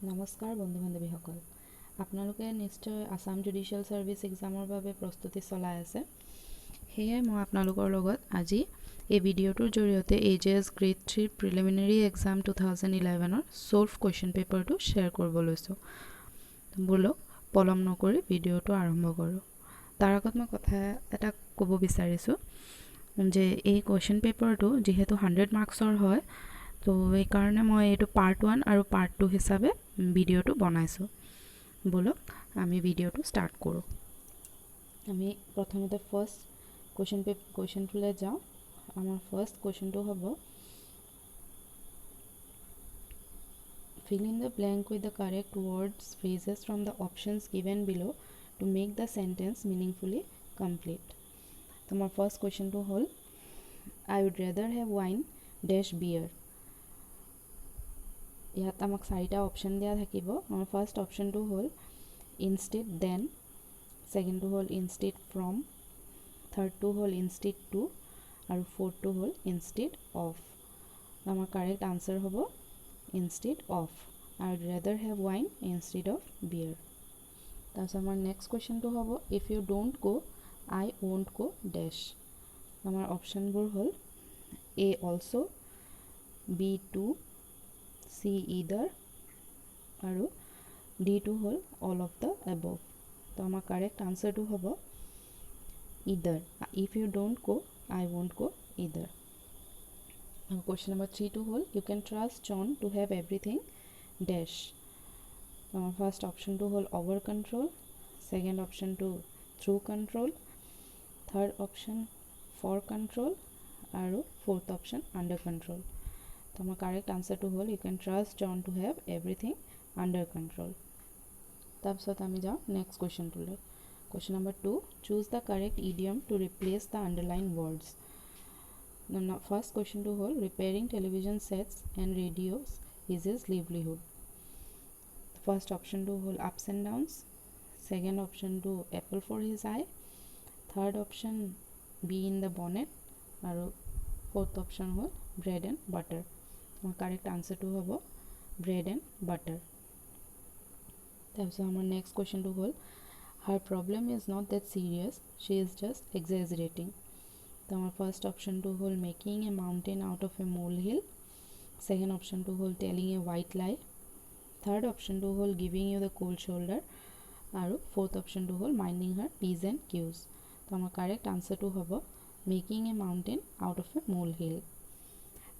নমস্কাৰ বন্ধু বান্ধৱীসকল, আপোনালোকে নিশ্চয় আসাম জুডিচিয়েল সাৰ্ভিস এক্সামৰ বাবে প্ৰস্তুতি চলাই আছে। সেয়ে মই আপোনালোকৰ লগত আজি এই ভিডিঅ'টোৰ জৰিয়তে AJS গ্ৰেড 3 প্ৰিলিমিনাৰী এক্সাম 2011ৰ সলভ কুৱেশ্যন পেপাৰটো শ্বেয়াৰ কৰিব লৈছোঁ। বলক পলম নকৰি ভিডিঅ'টো আৰম্ভ কৰোঁ। তাৰ আগত মই কথা এটা ক'ব বিচাৰিছোঁ যে এই কুৱেশ্যন পেপাৰটো যিহেতু 100 মাৰ্কছৰ হয়, তো এইকাৰণে মই এইটো পাৰ্ট 1 আৰু পাৰ্ট 2 হিচাপে ভিডিঅ'টো বনাইছোঁ। বলক আমি ভিডিঅ'টো ষ্টাৰ্ট কৰোঁ। আমি প্ৰথমতে ফাৰ্ষ্ট কুৱেশ্যনটোলৈ যাওঁ। আমাৰ ফাৰ্ষ্ট কুৱেশ্যনটো হ'ব fill in the blank with the correct words phrases from the options given below to make the sentence meaningfully complete. তো আমাৰ ফাৰ্ষ্ট কুৱেশ্যনটো হ'ল I would rather have wine dash beer. ইয়াত আমাক চাৰিটা অপশ্যন দিয়া থাকিব। আমাৰ ফাৰ্ষ্ট অপশ্যনটো হ'ল ইনষ্টেড দেন, ছেকেণ্ডটো হ'ল ইনষ্টেড ফ্ৰম, থাৰ্ডটো হ'ল ইনষ্টেড টু আৰু ফ'ৰ্থটো হ'ল ইনষ্টেড অফ। আমাৰ কাৰেক্ট আনচাৰ হ'ব instead of. I would rather have wine instead of beer. তাৰপিছত আমাৰ নেক্সট কুৱেশ্যনটো হ'ব if you don't go I won't go dash. আমাৰ অপশ্যনবোৰ হ'ল A also, B too, C either আৰু D2 হ'ল all of the above. তো আমাৰ কাৰেক্ট আনচাৰটো হ'ব either. If you don't go I won't go either. Question number 3 হ'ল you can trust John to have everything dash. আমাৰ first অপশ্যনটো হ'ল over control, ছেকেণ্ড অপশ্যনটো through control, third option for control আৰু ফ'ৰ্থ অপশ্যন under control. তো আমাৰ correct আনচাৰটো হ'ল you can trust John to have everything under control. তাৰপিছত আমি যাওঁ নেক্সট কুৱেশ্যনটোলৈ। Question number 2 choose the correct idiom to replace the underlined words. First কুৱেশ্যনটো হ'ল repairing television sets and radios is his livelihood. First অপশ্যনটো হ'ল ups and downs, second অপশ্যনটো apple for his eye, third option bee in the bonnet আৰু fourth option হ'ল bread and butter. আমাৰ correct আনচাৰটো হ'ব bread and butter. তাৰপিছত আমাৰ নেক্সট কুৱেশ্যনটো হ'ল her problem is not that serious, she is just exaggerating. তো আমাৰ ফাৰ্ষ্ট অপশ্যনটো হ'ল making a mountain out of a molehill, second অপশ্যনটো হ'ল telling a white lie, third অপশ্যনটো হ'ল giving you the cold shoulder আৰু ফ'ৰ্থ অপশ্যনটো হ'ল minding her p's and q's. তো আমাৰ কাৰেক্ট আনচাৰটো হ'ব making a mountain out of a molehill.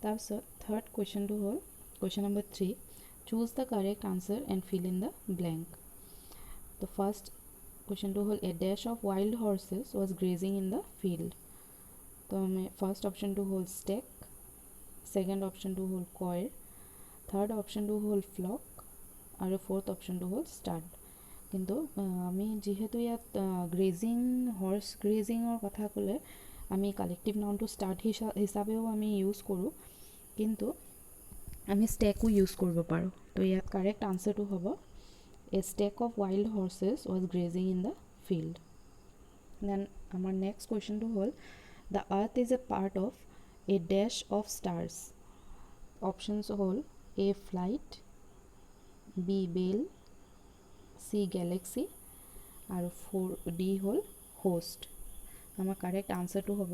তাৰপিছত থাৰ্ড কুৱেশ্যনটো হ'ল question number 3 choose the correct answer and fill in the blank. তো ফাৰ্ষ্ট কুৱেশ্যনটো হ'ল a dash of wild horses was grazing in the field. তো আমি first অপশ্যনটো হ'ল stack, second অপশ্যনটো হ'ল coir, থাৰ্ড অপশ্যনটো হ'ল flock আৰু ফ'ৰ্থ অপশ্যনটো হ'ল stud. কিন্তু আমি যিহেতু ইয়াত গ্ৰেজিং হৰ্চ গ্ৰেজিঙৰ কথা ক'লে আমি কালেক্টিভ নাউনটো ষ্টাৰ্ট হিচাপেও আমি ইউজ কৰোঁ, কিন্তু আমি ষ্টেকো ইউজ কৰিব পাৰোঁ। তো ইয়াত কাৰেক্ট আনচাৰটো হ'ব a stack of wild horses was grazing in the field. Then আমাৰ নেক্সট কুৱেশ্যনটো হ'ল the earth is a part of a dash of stars. Options হ'ল a flight, B bell, C galaxy আৰু ডি হ'ল host. আমাৰ correct আনচাৰটো হ'ব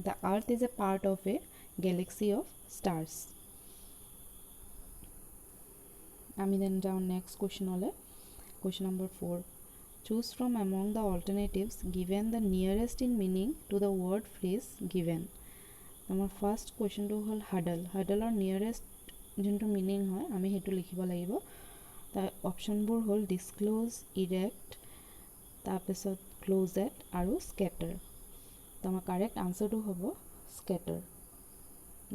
the earth is a part of a galaxy of stars. আমি then যাওঁ next কুৱেশ্যনলৈ। Question number 4 choose from among the alternatives given the nearest in meaning to the word phrase given. আমাৰ first কুৱেশ্যনটো হ'ল হাডল। হাডলৰ nearest যোনটো meaning হয় আমি সেইটো লিখিব লাগিব। তাৰ অপশ্যনবোৰ হ'ল ডিছক্ল'জ, ইৰেক্ট, তাৰপিছত ক্ল'জেট আৰু স্কেটাৰ। তো আমাৰ কাৰেক্ট আনচাৰটো হ'ব স্কেটাৰ।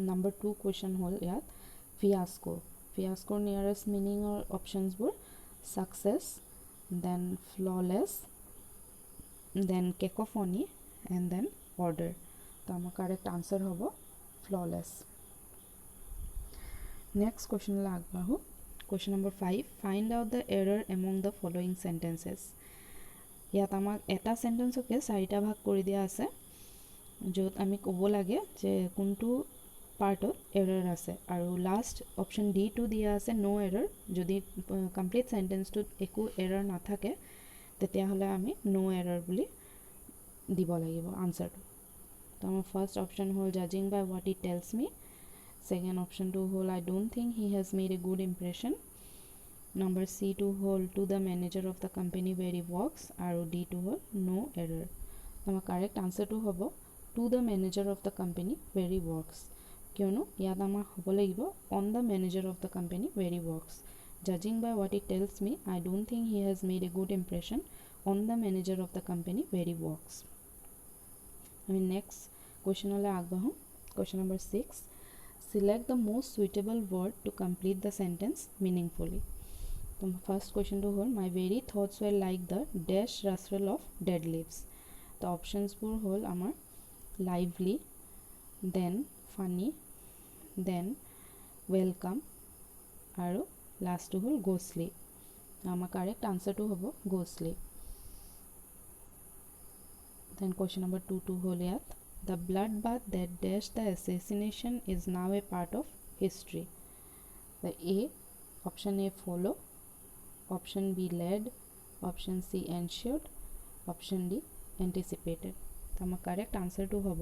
নম্বৰ 2 কুৱেশ্যন হ'ল ইয়াত ফিয়াস্কো। ফিয়াস্কোৰ নিয়েৰেষ্ট মিনিঙৰ অপশ্যনছবোৰ success, then flawless, then cacophony and then order. তো আমাৰ কাৰেক্ট আনচাৰ হ'ব ফ্ললেছ। নেক্সট কুৱেশ্যনলৈ আগবাঢ়োঁ। Question number 5 find out the error among the following sentences. ইয়াত আমাক এটা চেণ্টেঞ্চকে 4টা ভাগ কৰি দিয়া আছে, য'ত আমি ক'ব লাগে যে কোনটো পাৰ্টত এৰাৰ আছে আৰু লাষ্ট অপশ্যন ডিটো দিয়া আছে নো এৰাৰ যদি কমপ্লিট চেণ্টেন্সটোত একো এৰাৰ নাথাকে তেতিয়াহ'লে আমি নো এৰাৰ বুলি দিব লাগিব আনচাৰটো তো আমাৰ ফাৰ্ষ্ট অপশ্যন হ'ল জাজিং by what it tells me second অপশ্যনটো হ'ল I don't think he has made a good impression number চিটো হ'ল to the manager of the company where he works আৰু ডিটো হ'ল নো এৰাৰ আমাৰ কাৰেক্ট আনচাৰটো হ'ব to the manager of the company where he works কিয়নো ইয়াত আমাৰ হ'ব লাগিব on the manager of the company where he works জাজিং by what it tells me I don't think he has made a good impression on the manager of the company where he works আমি next কুৱেশ্যনলৈ আগবাঢ়োঁ question number 6 select the most suitable word to complete the sentence meaningfully তো first কুৱেশ্যনটো হ'ল my very thoughts were like the dash rustle of dead leaves তো অপশ্যনছবোৰ হ'ল আমাৰ lively then funny then welcome আৰু লাষ্টটো হ'ল ghostly আমাৰ কাৰেক্ট আনচাৰটো হ'ব ghostly then question number 2 to হ'ল ইয়াত the bloodbath that dashed the assassination is now a part of history the A option A follow option B led option C ensured option D anticipated তো আমাৰ correct আনচাৰটো হ'ব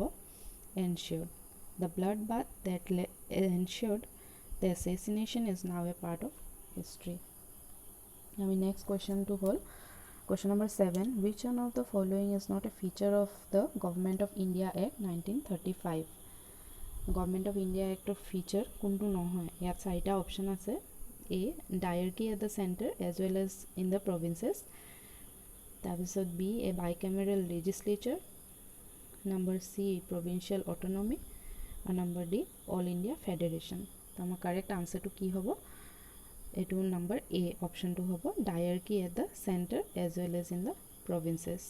ensured the bloodbath that ensured the assassination is now a part of history আমি next question to হ'ল question number 7 which one of the following is not a feature of the Government of India Act 1935 Government of India Act of feature কোনটো নহয় ইয়াত চাৰিটা option আছে A diarchy at the center as well as in the provinces তাৰপিছত B a bicameral legislature number C provincial autonomy and number D all India federation তো আমাৰ correct আনচাৰটো কি হ'ব এটো number A option to hobo diarchy at the center as well as in the provinces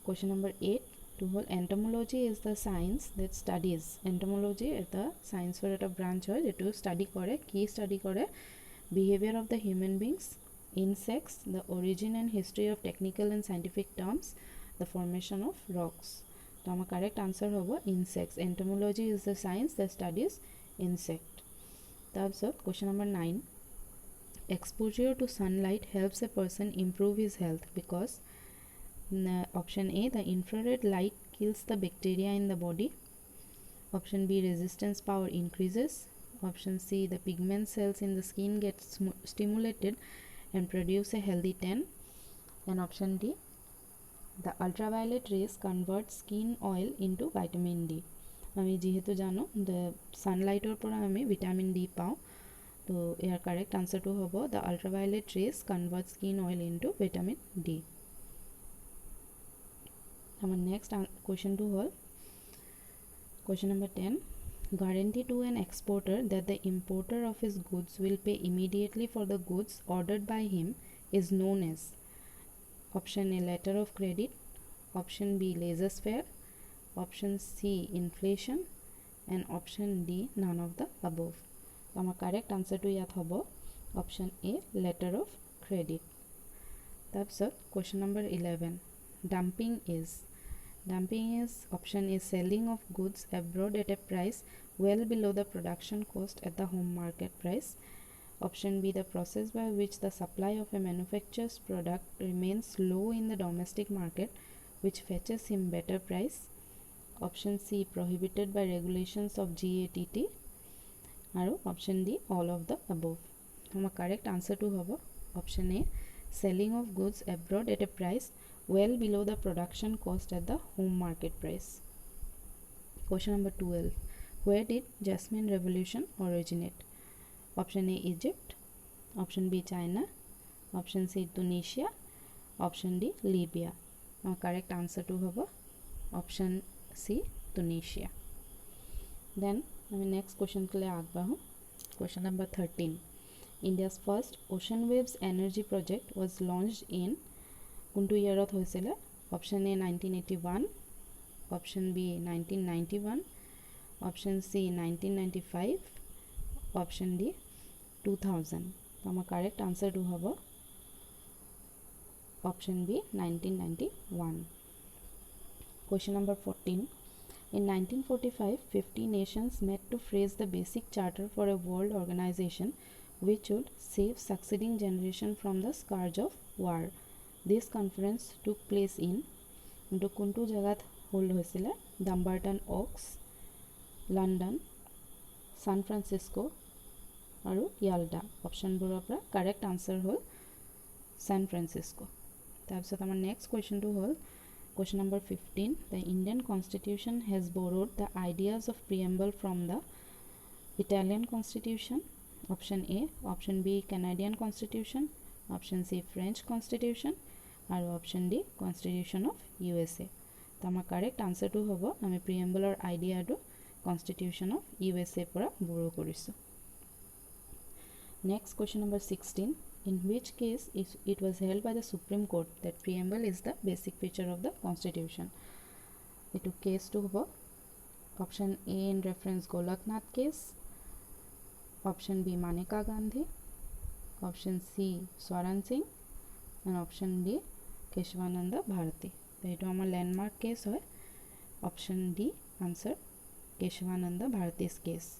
question number 8 to hold entomology is the science that studies entomology is the science for a branch hoy to study kore ki study kore behavior of the human beings insects the origin and history of technical and scientific terms the formation of rocks to our correct answer hobo insects entomology is the science that studies insect তাৰপিছত question number 9 exposure to sunlight helps a person improve his health because option A the infrared light kills the bacteria in the body option B resistance power increases option C the pigment cells in the skin get stimulated and produce a healthy tan and option D the ultraviolet rays convert skin oil into vitamin D আমি যেহেতু জানো the সানলাইটৰ পৰা আমি vitamin D পাওঁ তো ইয়াৰ correct আনচাৰটো হ'ব the ultraviolet raise convert skin oil into vitamin D আমাৰ নেক্সট কুৱেশ্যনটো হ'ল question number 10 guarantee to an exporter that the importer of his goods will pay immediately for the goods ordered by him is known as option A letter of credit option B laissez-faire option C inflation and option D none of the above our correct answer to yat hobo option A letter of credit that's question number 11 dumping is option A selling of goods abroad at a price well below the production cost at the home market price option B the process by which the supply of a manufacturer's product remains low in the domestic market which fetches him better price option C prohibited by regulations of GATT and option D all of the above our correct answer to hobo option A selling of goods abroad at a price well below the production cost at the home market price question number 12 where did Jasmine revolution originate option A Egypt option B China option C Tunisia option D Libya our correct answer to hobo option C Tunisia then our next question ke liye agbahu question number 13 India's first ocean waves energy project was launched in kuntu yearot hoisile option A 1981 option B 1991 option C 1995 option D 2000 our correct answer to hobo option B 1991 question number 14 In 1945, 50 nations met to phrase the basic charter for a world organization which would save succeeding generation from the scourge of war. This conference took place in কোনটো জায়গাত hold হৈছিলে ডাম্বাৰটন ox London সান Francisco আৰু য়াল্টা অপশ্যনবোৰৰ পৰা correct answer হ'ল সান Francisco তাৰপিছত আমাৰ next কুৱেশ্যনটো হ'ল Question number 15. The Indian Constitution has borrowed the ideas of preamble from the Italian Constitution. Option A. Option B. Canadian Constitution. Option C. French Constitution. और Option D. Constitution of USA. तो हमारा correct answer to होगा हमें preamble और idea to Constitution of USA per borrow करिसो. Next question number 16. In which case it was held by the Supreme Court that preamble is the basic feature of the Constitution. It took case to hobo. Option A in reference Golaknath case. Option B Maneka Gandhi. Option C Swaran Singh. And option D Keshavananda Bharati. So it is a landmark case. Option D answer Keshavananda Bharati's case.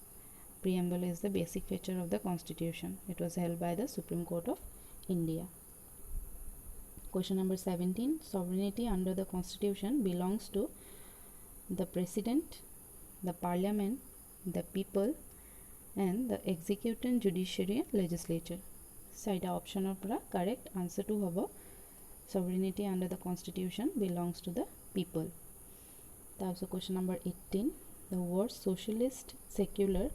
Preamble is the basic feature of the Constitution. It was held by the Supreme Court of India. Question number 17. Sovereignty under the Constitution belongs to the President, the Parliament, the people, and the Executive, Judiciary, and Legislature. Side option of correct answer to hobo. Sovereignty under the Constitution belongs to the people. Also question number 18. The words socialist, secular,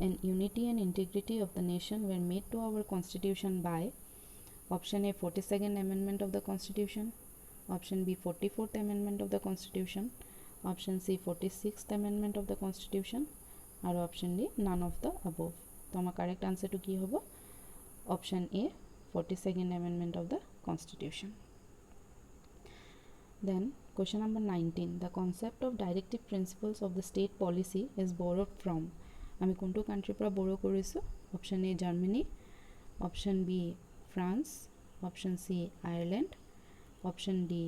and unity and integrity of the nation were made to our Constitution by Option A 42nd Amendment of the Constitution, Option B 44th Amendment of the Constitution, Option C 46th Amendment of the Constitution, और Option D none of the above. तो हमारा correct answer to की होगा Option A 42nd Amendment of the Constitution. Then question number 19. The concept of directive principles of the state policy is borrowed from. আমি কোনটো কান্ট্ৰিৰ পৰা borrow কৰিছো option A Germany option B France option C Ireland option D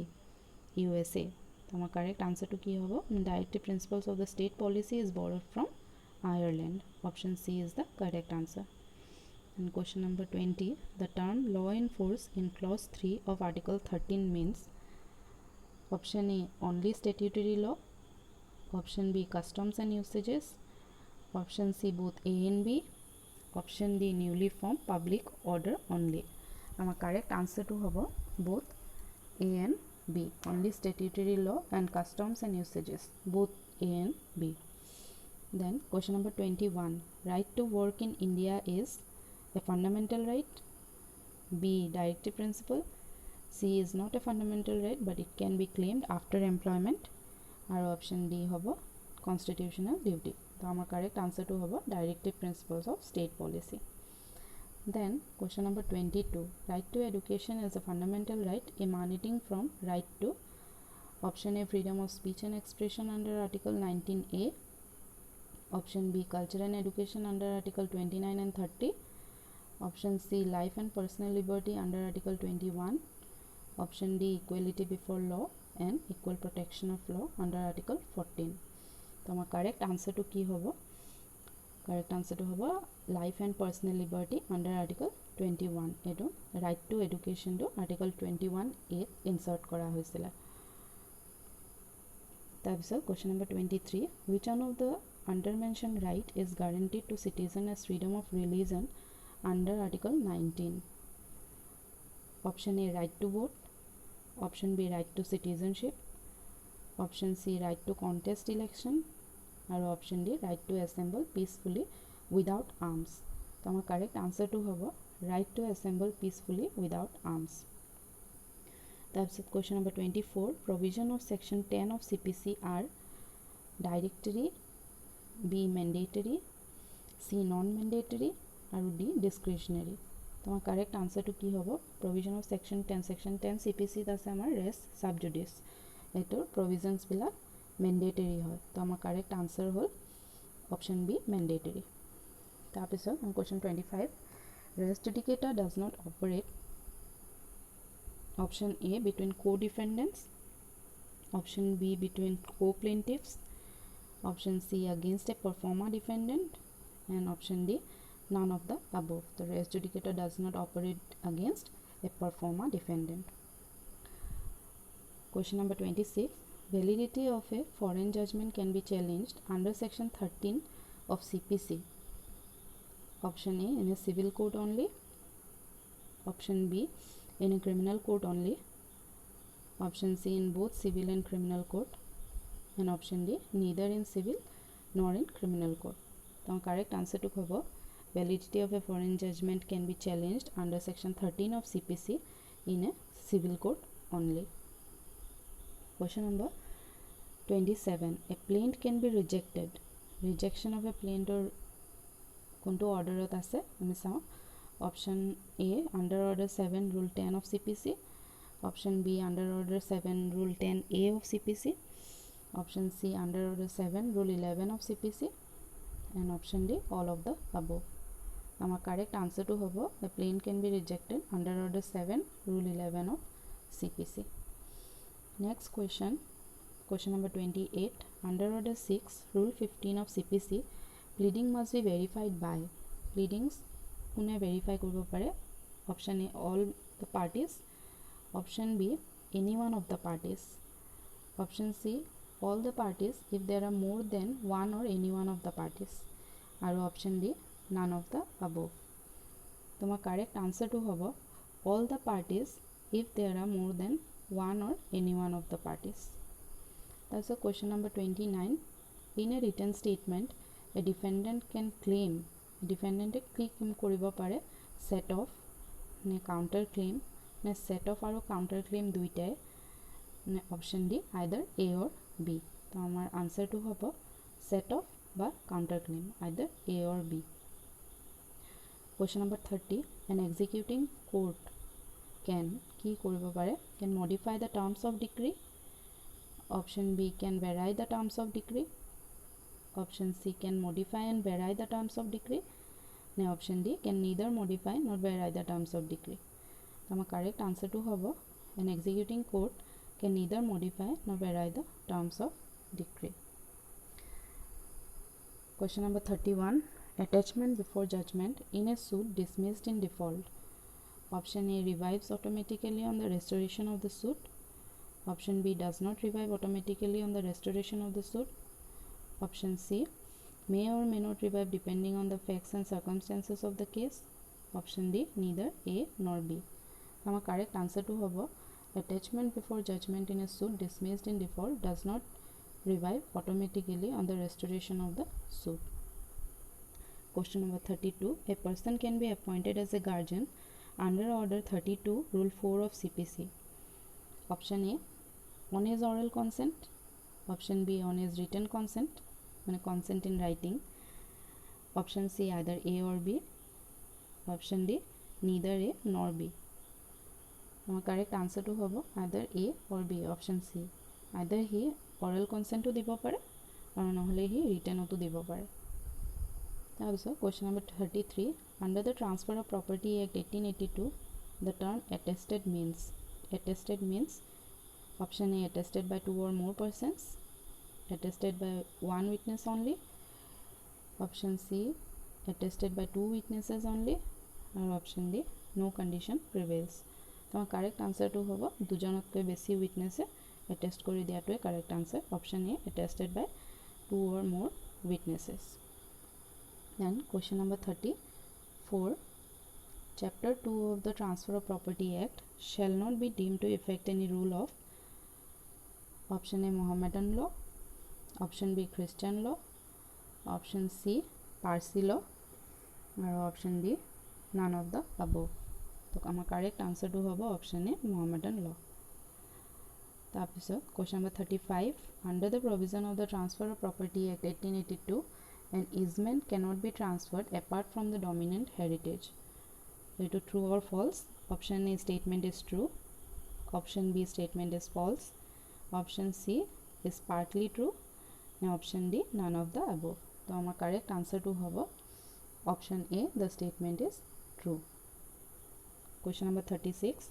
USA তো আমাৰ correct আনসাৰটো কি হ'ব directive principles of the state policy is borrowed from Ireland option C is the correct answer and question number 20 the term law in force in clause 3 of article 13 means option A only statutory law option B customs and usages Option C both A and B. Option D newly formed public order only. Our correct answer to hobo both A and B. Only statutory law and customs and usages. Both A and B. Then question number 21. Right to work in India is a fundamental right. B directive principle. C is not a fundamental right but it can be claimed after employment. Our option D hobo constitutional duty. So our correct answer to hobo directive principles of state policy. Then question number 22. Right to education is a fundamental right emanating from right to option A freedom of speech and expression under article 19A, option B culture and education under article 29 and 30, option C life and personal liberty under article 21, option D equality before law and equal protection of law under article 14. तो हमारा correct answer two की होबो correct answer two होबो life and personal liberty under article 21 एटो right to education to article 21 A insert करा হৈছিল তাৰপিছত question number 23 which one of the under mentioned right is guaranteed to citizen as freedom of religion under article 19 option A right to vote option B right to citizenship option C right to contest election और option D right to assemble peacefully without arms. तो हमारा correct answer to होगा right to assemble peacefully without arms. তাৰপিছত question number 24 provision of section 10 of CPC are directory B mandatory C non mandatory और D discretionary. तो हमारा correct answer to की होगा provision of section 10 CPC আছে আমাৰ res sub judice এটোৰ provisions বিলাক mandatory হয় তো আমাৰ correct answer হল option B mandatory তাৰপিছত question 25 res judicata does not operate option A between co-defendants option B between co-plaintiffs Option C, against a pro forma defendant. And option D, none of the above. The res judicata does not operate against a pro forma defendant. Question number 26. Validity of a foreign judgment can be challenged under section 13 of CPC. Option A, in a civil court only. Option B, in a criminal court only. Option C, in both civil and criminal court. And option D, neither in civil nor in criminal court. The correct answer to hobo validity of a foreign judgment can be challenged under section 13 of CPC in a civil court only. Question number 27. A plaint can be rejected. Rejection of a plaint or konto order ot ase ami sao. Option A, under order 7 rule 10 of CPC. Option B, under order 7 rule 10A of CPC. Option C, under order 7 rule 11 of CPC. And option D, all of the above. Our correct answer to hobo the plaint can be rejected under order 7 rule 11 of CPC. Next question, question number 28. Under order 6 rule 15 of CPC, pleading must be verified by. Pleadings kune verify koribo pare? Option A, all the parties. Option B, any one of the parties. Option C, all the parties if there are more than one or any one of the parties. Or option D, none of the above. Toma correct answer to hobo all the parties if there are more than one or any one of the parties. That's a question number 29. In a written statement, a defendant can claim, defendant claim koribo pare set of ne counter claim ne set of aro counter claim duitai. Option D, either A or B. So our answer to hobo set of ba counter claim, either A or B. Question number 30. An executing court can ki koribo pare? Can modify the terms of decree. Option B, can vary the terms of decree. Option C, can modify and vary the terms of decree. And option D, can neither modify nor vary the terms of decree. Our correct answer to hobo an executing court can neither modify nor vary the terms of decree. Question number 31. Attachment before judgment in a suit dismissed in default. Option A, revives automatically on the restoration of the suit. Option B, does not revive automatically on the restoration of the suit. Option C, may or may not revive depending on the facts and circumstances of the case. Option D, neither A nor B. Our correct answer to hobo attachment before judgment in a suit dismissed in default does not revive automatically on the restoration of the suit. Question number 32. A person can be appointed as a guardian under order 32 rule 4 of CPC. Option A, on his oral consent. Option B, on his written consent, consent in writing. Option C, either A or B. Option D, neither A nor B. Our correct answer to hobo either A or B. Option C, either he oral consent to dibo pare or nohole he written to dibo pare. Also, question number 33. Under the Transfer of Property Act 1882, the term attested means. Attested means option A, attested by 2 or more persons. Attested by 1 witness only. Option C, attested by 2 witnesses only. Or option D, no condition prevails. So correct answer to hobo dujonotke beshi witness attest kori diatoe correct answer. Option A, attested by 2 or more witnesses. Then question number 34. Chapter 2 of the Transfer of Property Act shall not be deemed to effect any rule of option A, Mohammedan law. Option B, Christian law. Option C, Parsi law. Or option D, none of the above. So our correct answer to hobo option A, Mohammedan law. Question number 35. Under the provision of the Transfer of Property Act 1882, an easement cannot be transferred apart from the dominant heritage. Is it true or false? Option A, statement is true. Option B, statement is false. Option C is partly true. And option D, none of the above. So our correct answer to hobo option A, the statement is true. Question number 36.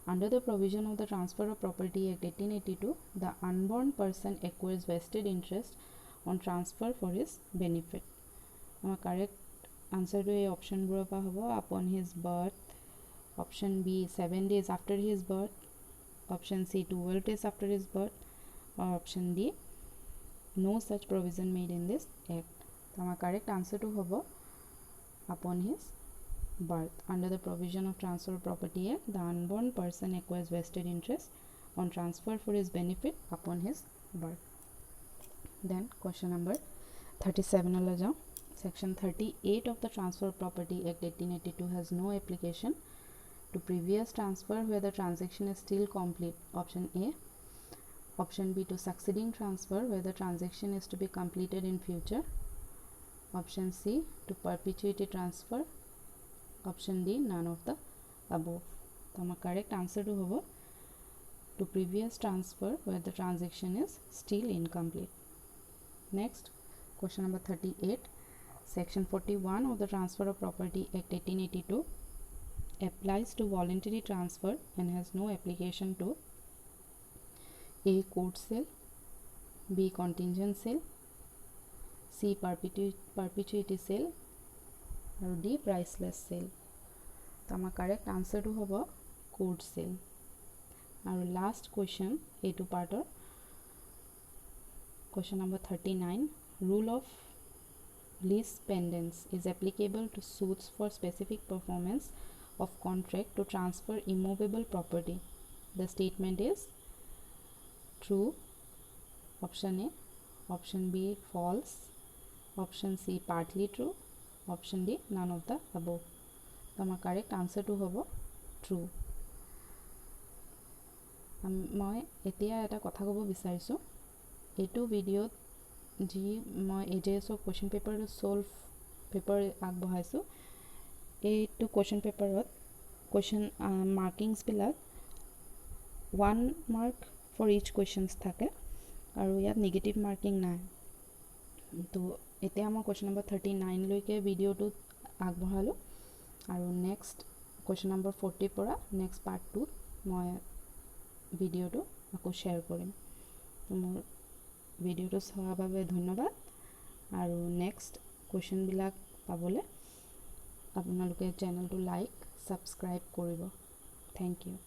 Under the provision of the Transfer of Property Act 1882, the unborn person acquires vested interest on transfer for his benefit. Our correct answer to a option upon his birth. Option B 7 days after his birth. Option C 12 days after his birth. Or option D no such provision made in this act. Our correct answer to upon his birth. Under the provision of Transfer of Property Act, the unborn person acquires vested interest on transfer for his benefit upon his birth. Then question number 37 Section 38 of the Transfer of Property Act 1882 has no application to previous transfer where the transaction is still complete. Option A. Option B to succeeding transfer where the transaction is to be completed in future. Option C to perpetuity transfer. Option D none of the above. So our correct answer to previous transfer where the transaction is still incomplete. Next, question number 38. Section 41 of the Transfer of Property Act 1882 applies to voluntary transfer and has no application to A. Court sale, B. contingent sale, C. perpetuity sale, or D. priceless sale. So our correct answer to court sale. Our last question A2 part or question number 39. Rule of lease pendants is applicable to suits for specific performance of contract to transfer immovable property. The statement is true. Option A. Option B false. Option C partly true. Option D none of the above. So our correct answer to true. মই এতিয়া এটা কথা ক'ব বিচাৰিছোঁ এইটো ভিডিঅ'ত যি মই AJSৰ কুৱেশ্যন পেপাৰটো ছল্ভ পেপাৰ আগবঢ়াইছোঁ এইটো কুৱেশ্যন পেপাৰত কুৱেশ্যন মাৰ্কিংছবিলাক 1 মাৰ্ক ফৰ ইচ কুৱেশ্যনছ থাকে আৰু ইয়াত নিগেটিভ মাৰ্কিং নাই তো এতিয়া মই কুৱেশ্যন নম্বৰ 39 লৈকে ভিডিঅ'টো আগবঢ়ালোঁ আৰু নেক্সট কুৱেশ্যন নম্বৰ 40 পৰা নেক্সট পাৰ্ট 2 মই ভিডিঅ'টো আকৌ শ্বেয়াৰ কৰিম মোৰ ভিডিঅ'টো চোৱাৰ বাবে ধন্যবাদ আৰু নেক্সট কুৱেশ্যনবিলাক পাবলৈ আপোনালোকে চেনেলটো লাইক সাবস্ক্ৰাইব কৰিব থ্যাংক ইউ